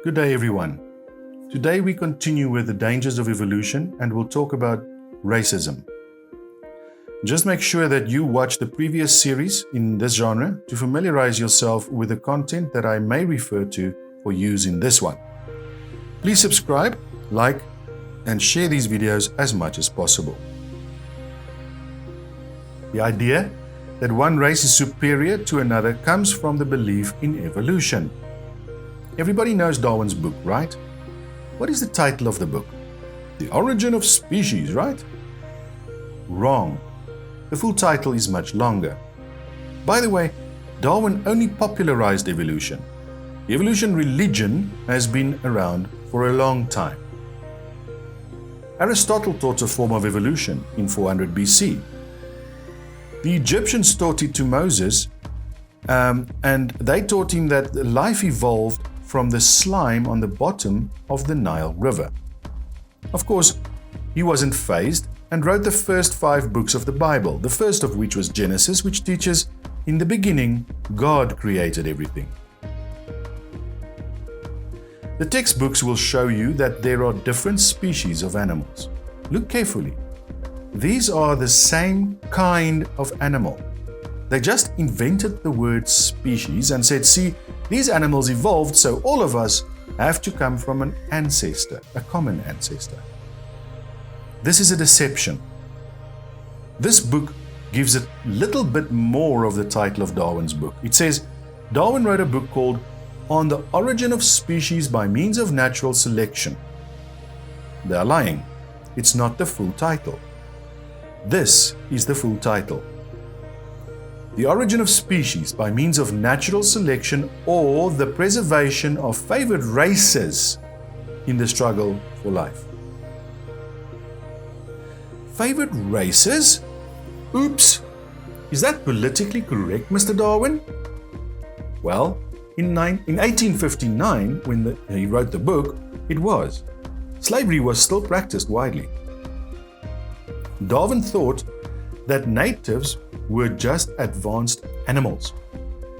Good day, everyone. Today we continue with the dangers of evolution and we'll talk about racism. Just make sure that you watch the previous series in this genre to familiarize yourself with the content that I may refer to for use in this one. Please subscribe, like, and share these videos as much as possible. The idea that one race is superior to another comes from the belief in evolution. Everybody knows Darwin's book, right? What is the title of the book? The Origin of Species, right? Wrong. The full title is much longer. By the way, Darwin only popularized evolution. The evolution religion has been around for a long time. Aristotle taught a form of evolution in 400 BC. The Egyptians taught it to Moses, and they taught him that life evolved from the slime on the bottom of the Nile River. Of course, he wasn't fazed and wrote the first 5 books of the Bible, the first of which was Genesis, which teaches, in the beginning, God created everything. The textbooks will show you that there are different species of animals. Look carefully. These are the same kind of animal. They just invented the word species and said, see, these animals evolved, so all of us have to come from an ancestor, a common ancestor. This is a deception. This book gives a little bit more of the title of Darwin's book. It says, Darwin wrote a book called On the Origin of Species by Means of Natural Selection. They are lying. It's not the full title. This is the full title. The Origin of Species by Means of Natural Selection, or the Preservation of Favored Races in the Struggle for Life. Favored races? Oops! Is that politically correct, Mr. Darwin? Well, in 1859, when he wrote the book, it was. Slavery was still practiced widely. Darwin thought that natives were just advanced animals.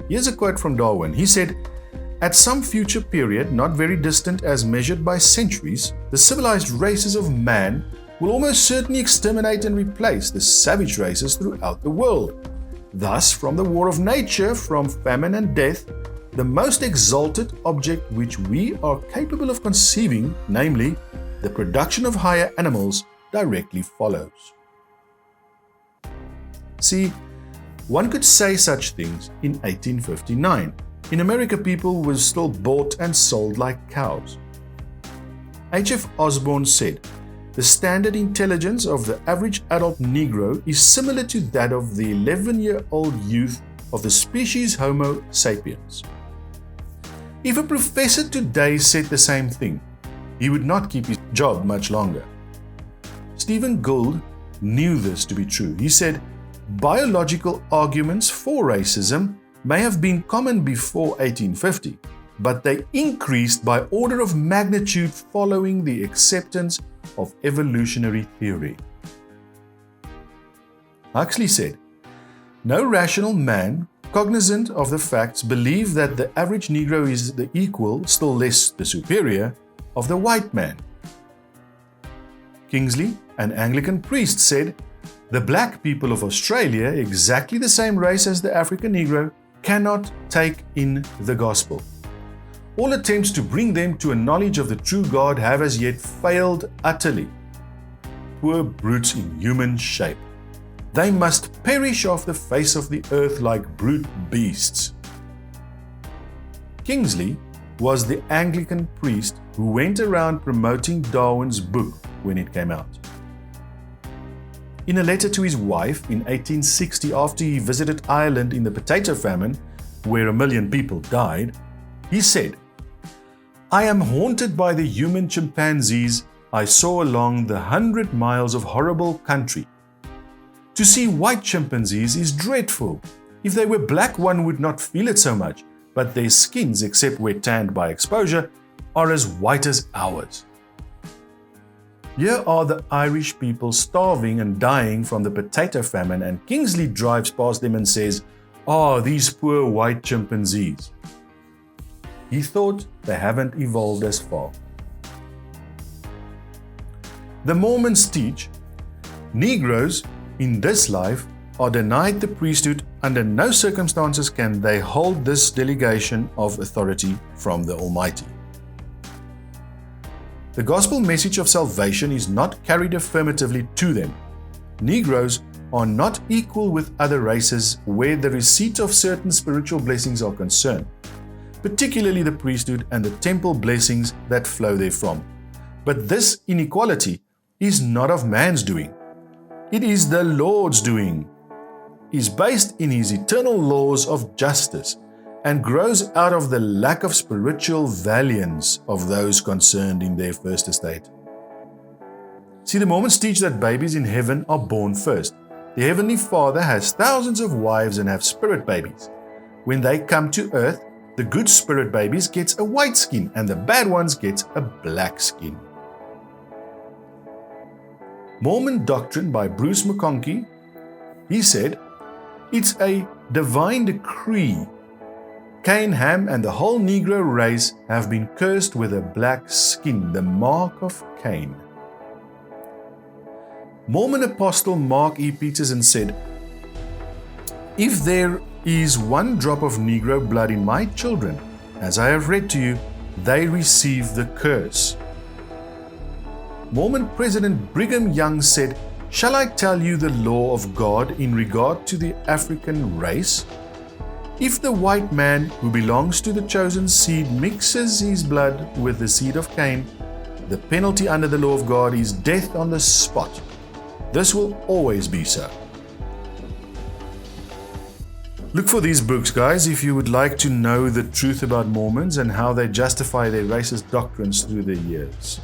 Here's a quote from Darwin. He said, "At some future period, not very distant as measured by centuries, the civilized races of man will almost certainly exterminate and replace the savage races throughout the world. Thus, from the war of nature, from famine and death, the most exalted object which we are capable of conceiving, namely, the production of higher animals, directly follows." See, one could say such things in 1859. In America, people were still bought and sold like cows. H.F. Osborne said, "The standard intelligence of the average adult Negro is similar to that of the 11-year-old youth of the species Homo sapiens." If a professor today said the same thing, he would not keep his job much longer. Stephen Gould knew this to be true. He said, "Biological arguments for racism may have been common before 1850, but they increased by order of magnitude following the acceptance of evolutionary theory." Huxley said, "No rational man, cognizant of the facts, believe that the average Negro is the equal, still less the superior, of the white man." Kingsley, an Anglican priest, said, "The black people of Australia, exactly the same race as the African Negro, cannot take in the gospel. All attempts to bring them to a knowledge of the true God have as yet failed utterly. Poor brutes in human shape. They must perish off the face of the earth like brute beasts." Kingsley was the Anglican priest who went around promoting Darwin's book when it came out. In a letter to his wife in 1860, after he visited Ireland in the potato famine, where 1 million people died, he said, "I am haunted by the human chimpanzees I saw along the 100 miles of horrible country. To see white chimpanzees is dreadful. If they were black, one would not feel it so much, but their skins, except where tanned by exposure, are as white as ours." Here are the Irish people starving and dying from the potato famine, and Kingsley drives past them and says, "Ah, these poor white chimpanzees." he thought they haven't evolved as far. The Mormons teach Negroes in this life are denied the priesthood. Under no circumstances can they hold this delegation of authority from the Almighty. The gospel message of salvation is not carried affirmatively to them. Negroes are not equal with other races where the receipt of certain spiritual blessings are concerned, particularly the priesthood and the temple blessings that flow therefrom. But this inequality is not of man's doing. It is the Lord's doing. It is based in His eternal laws of justice and grows out of the lack of spiritual valiance of those concerned in their first estate. See, the Mormons teach that babies in heaven are born first. The Heavenly Father has thousands of wives and have spirit babies. When they come to earth, the good spirit babies get a white skin and the bad ones get a black skin. Mormon Doctrine by Bruce McConkie, he said, it's a divine decree. Cain, Ham, and the whole Negro race have been cursed with a black skin, the mark of Cain. Mormon Apostle Mark E. Peterson said, if there is one drop of Negro blood in my children, as I have read to you, they receive the curse. Mormon President Brigham Young said, shall I tell you the law of God in regard to the African race? If the white man who belongs to the chosen seed mixes his blood with the seed of Cain, the penalty under the law of God is death on the spot. This will always be so. Look for these books, guys, if you would like to know the truth about Mormons and how they justify their racist doctrines through the years.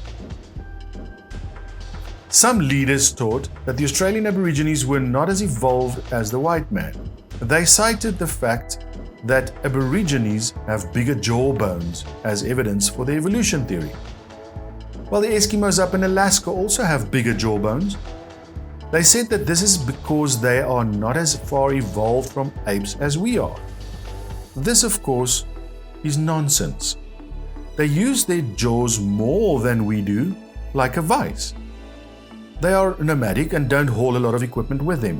Some leaders taught that the Australian Aborigines were not as evolved as the white man. They cited the fact that Aborigines have bigger jawbones as evidence for the evolution theory. While the Eskimos up in Alaska also have bigger jawbones, they said that this is because they are not as far evolved from apes as we are. This, of course, is nonsense. They use their jaws more than we do, like a vice. They are nomadic and don't haul a lot of equipment with them.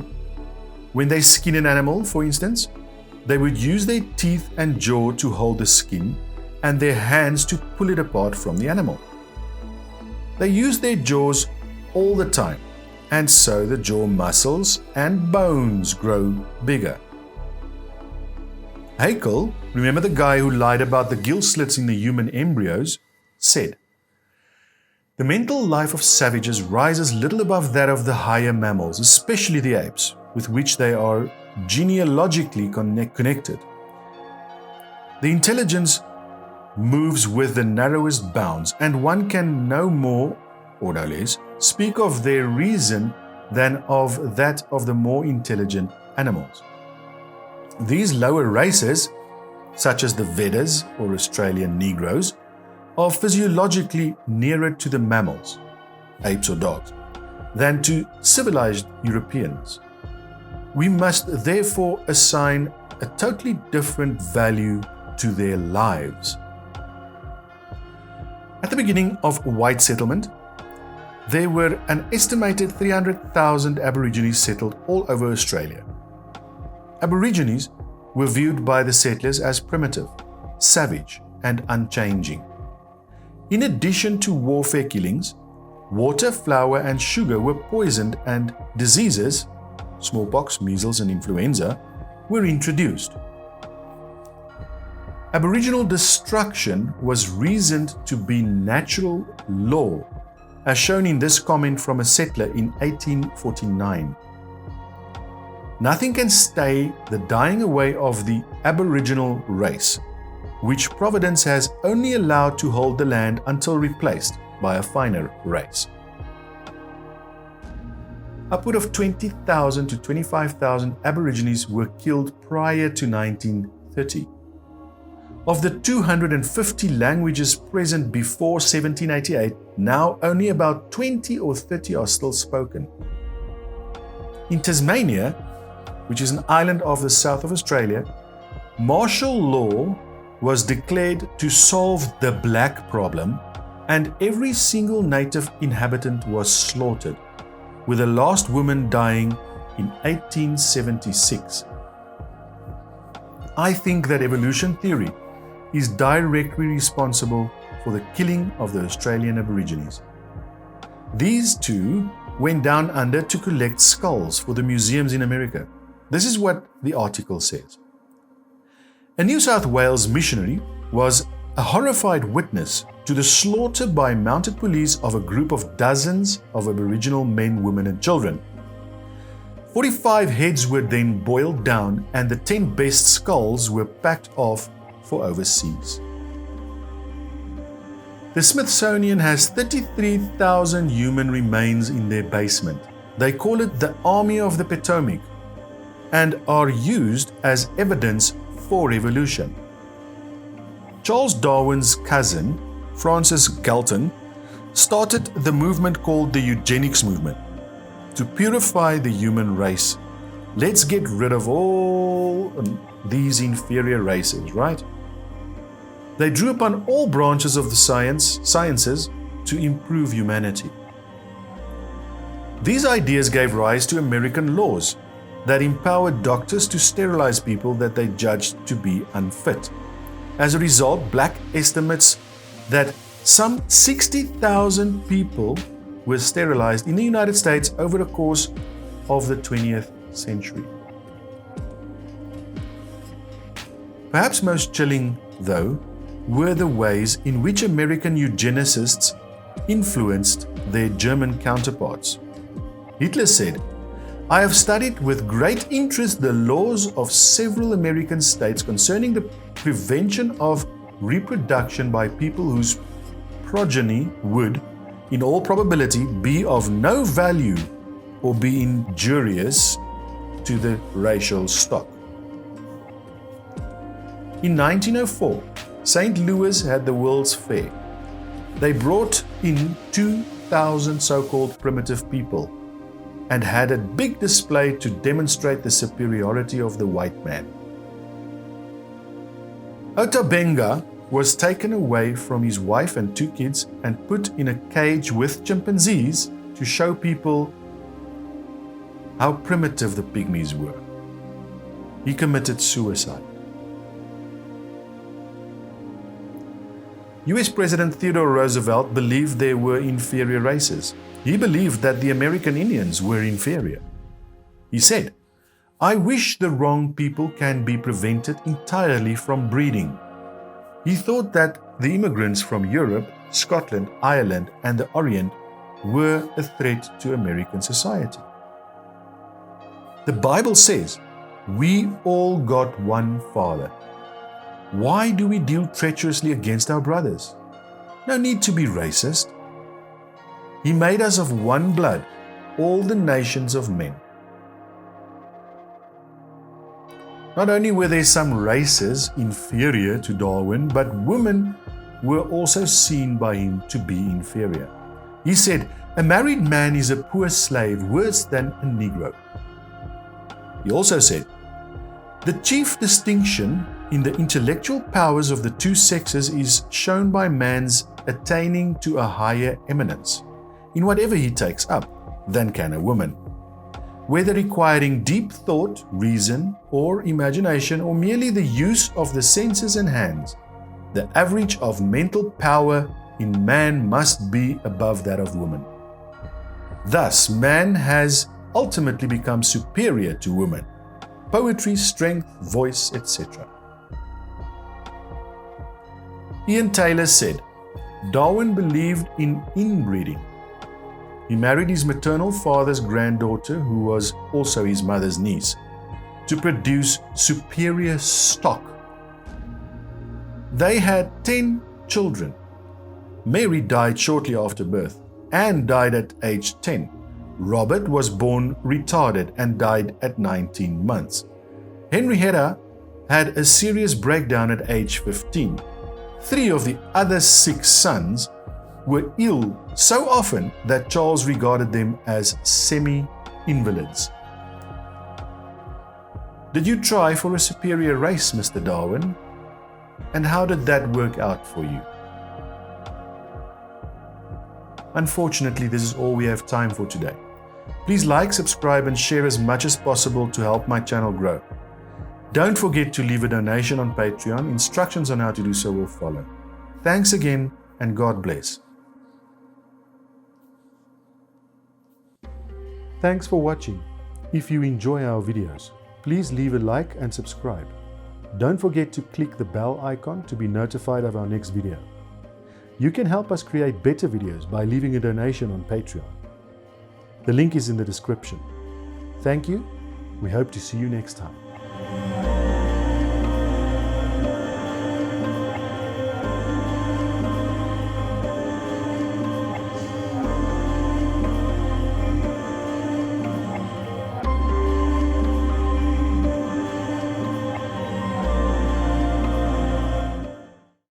When they skin an animal, for instance, they would use their teeth and jaw to hold the skin and their hands to pull it apart from the animal. They use their jaws all the time, and so the jaw muscles and bones grow bigger. Haeckel, remember the guy who lied about the gill slits in the human embryos, said, the mental life of savages rises little above that of the higher mammals, especially the apes, with which they are genealogically connected. The intelligence moves with the narrowest bounds, and one can no more, or no less, speak of their reason than of that of the more intelligent animals. These lower races, such as the Vedas or Australian Negroes, are physiologically nearer to the mammals, apes or dogs, than to civilized Europeans. We must therefore assign a totally different value to their lives. At the beginning of white settlement, there were an estimated 300,000 Aborigines settled all over Australia. Aborigines were viewed by the settlers as primitive, savage, and unchanging. In addition to warfare killings, water, flour, and sugar were poisoned, and diseases, smallpox, measles, and influenza, were introduced. Aboriginal destruction was reasoned to be natural law, as shown in this comment from a settler in 1849. Nothing can stay the dying away of the Aboriginal race, which Providence has only allowed to hold the land until replaced by a finer race. Upward of 20,000 to 25,000 Aborigines were killed prior to 1930. Of the 250 languages present before 1788, now only about 20 or 30 are still spoken. In Tasmania, which is an island off the south of Australia, martial law was declared to solve the black problem, and every single native inhabitant was slaughtered, with the last woman dying in 1876. I think that evolution theory is directly responsible for the killing of the Australian Aborigines. These two went down under to collect skulls for the museums in America. This is what the article says. A New South Wales missionary was a horrified witness to the slaughter by mounted police of a group of dozens of Aboriginal men, women and children. 45 heads were then boiled down and the 10 best skulls were packed off for overseas. The Smithsonian has 33,000 human remains in their basement. They call it the Army of the Potomac and are used as evidence for evolution. Charles Darwin's cousin, Francis Galton, started the movement called the eugenics movement to purify the human race. Let's get rid of all these inferior races, right? They drew upon all branches of the sciences to improve humanity. These ideas gave rise to American laws that empowered doctors to sterilize people that they judged to be unfit. As a result, Black estimates that some 60,000 people were sterilized in the United States over the course of the 20th century. Perhaps most chilling, though, were the ways in which American eugenicists influenced their German counterparts. Hitler said, "I have studied with great interest the laws of several American states concerning the prevention of reproduction by people whose progeny would, in all probability, be of no value or be injurious to the racial stock." In 1904, St. Louis had the World's Fair. They brought in 2,000 so-called primitive people and had a big display to demonstrate the superiority of the white man. Otabenga was taken away from his wife and 2 kids and put in a cage with chimpanzees to show people how primitive the pygmies were. He committed suicide. US President Theodore Roosevelt believed there were inferior races. He believed that the American Indians were inferior. He said, "I wish the wrong people can be prevented entirely from breeding." He thought that the immigrants from Europe, Scotland, Ireland, and the Orient were a threat to American society. The Bible says, "We all got one Father." Why do we deal treacherously against our brothers? No need to be racist. He made us of one blood, all the nations of men. Not only were there some races inferior to Darwin, but women were also seen by him to be inferior. He said, "A married man is a poor slave, worse than a Negro." He also said, "The chief distinction in the intellectual powers of the two sexes is shown by man's attaining to a higher eminence in whatever he takes up than can a woman. Whether requiring deep thought, reason, or imagination, or merely the use of the senses and hands, the average of mental power in man must be above that of woman. Thus, man has ultimately become superior to woman. Poetry, strength, voice, etc. Ian Taylor said, Darwin believed in inbreeding. He married his maternal father's granddaughter, who was also his mother's niece, to produce superior stock. They had 10 children. Mary died shortly after birth. Anne died at age 10. Robert was born retarded and died at 19 months. Henrietta had a serious breakdown at age 15. 3 of the other 6 sons were ill so often that Charles regarded them as semi-invalids. Did you try for a superior race, Mr. Darwin? And how did that work out for you? Unfortunately, this is all we have time for today. Please like, subscribe, and share as much as possible to help my channel grow. Don't forget to leave a donation on Patreon. Instructions on how to do so will follow. Thanks again, and God bless. Thanks for watching. If you enjoy our videos, please leave a like and subscribe. Don't forget to click the bell icon to be notified of our next video. You can help us create better videos by leaving a donation on Patreon. The link is in the description. Thank you. We hope to see you next time.